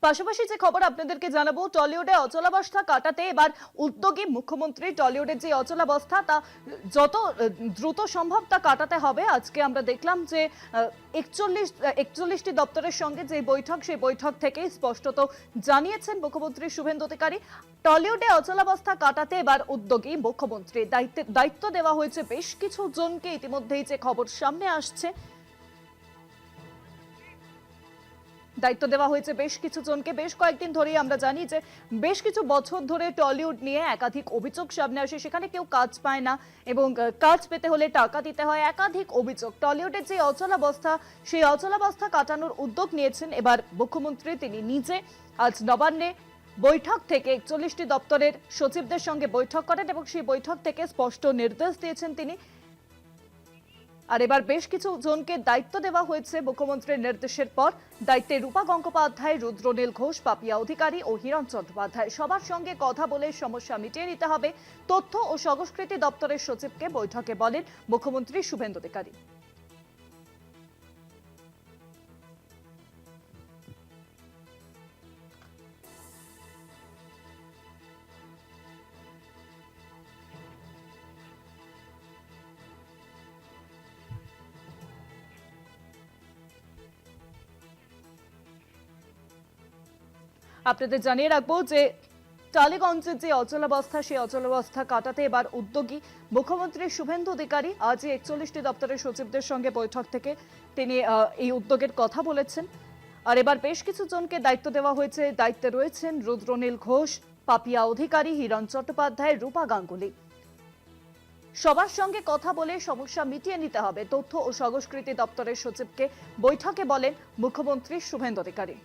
পাশাপাশি যে খবর আপনাদেরকে জানাবো, টলিউডে অচলাবস্থা কাটাতে এবার উদ্যোগী মুখ্যমন্ত্রী। টলিউডের যে অচলাবস্থা তা যত দ্রুত সম্ভব তা কাটাতে হবে। আজকে আমরা দেখলাম যে 41টি দপ্তরের সঙ্গে যে বৈঠক, সেই বৈঠক থেকে স্পষ্টত জানিয়েছেন মুখ্যমন্ত্রী শুভেন্দু অধিকারী, টলিউডে অচলাবস্থা কাটাতে এবার উদ্যোগী মুখ্যমন্ত্রী। দায়িত্ব দেওয়া হয়েছে বেশ কিছু জনকে। ইতিমধ্যেই যে খবর সামনে আসছে, দায়িত্ব দেওয়া হয়েছে বেশ কিছু জনকে। বেশ কয়েকদিন ধরেই আমরা জানি যে বেশ কিছু বছর ধরে টলিউড নিয়ে একাধিক অভিযোগ সামনে আসে। সেখানে কেউ কাজ পায় না এবং কাজ পেতে হলে টাকা দিতে হয়। একাধিক অভিযোগ। টলিউডের যে অচলাবস্থা, সেই অচলাবস্থা কাটানোর উদ্যোগ নিয়েছেন এবার মুখ্যমন্ত্রী। তিনি নিজে আজ নবান্নে বৈঠক থেকে 41টি দপ্তরের সচিবদের সঙ্গে বৈঠক করেন এবং সেই বৈঠক থেকে স্পষ্ট নির্দেশ দিয়েছেন তিনি। আর এবার বেশ কিছু জনকে দায়িত্ব দেওয়া হয়েছে মুখ্যমন্ত্রীর নির্দেশের পর। দায়িত্বে রূপা গঙ্গোপাধ্যায়, রুদ্রনীল ঘোষ, পাপিয়া অধিকারী ও হিরণ চট্টোপাধ্যায়। সবার সঙ্গে কথা বলে সমস্যা মিটিয়ে নিতে হবে, তথ্য ও সংস্কৃতি দপ্তরের সচিবকে বৈঠকে বলেন মুখ্যমন্ত্রী শুভেন্দু অধিকারী। আপনাদের জানিয়ে রাখবো যে টালিগঞ্জের যে অচলাবস্থা, সেই অচলাবস্থা কাটাতে এবার উদ্যোগী মুখ্যমন্ত্রী শুভেন্দু অধিকারী। আজ 41টি দপ্তরের সচিবদের সঙ্গে বৈঠক থেকে তিনি এই উদ্যোগের কথা বলেছেন। আর এবার বেশ কিছু জনকে দায়িত্ব দেওয়া হয়েছে। দায়িত্বে রয়েছেন রুদ্রনীল ঘোষ, পাপিয়া অধিকারী, হিরণ চট্টোপাধ্যায়, রূপা গাঙ্গুলি। সবার সঙ্গে কথা বলে সমস্যা মিটিয়ে নিতে হবে, তথ্য ও সংস্কৃতি দপ্তরের সচিবকে বৈঠকে বলেন মুখ্যমন্ত্রী শুভেন্দু অধিকারী।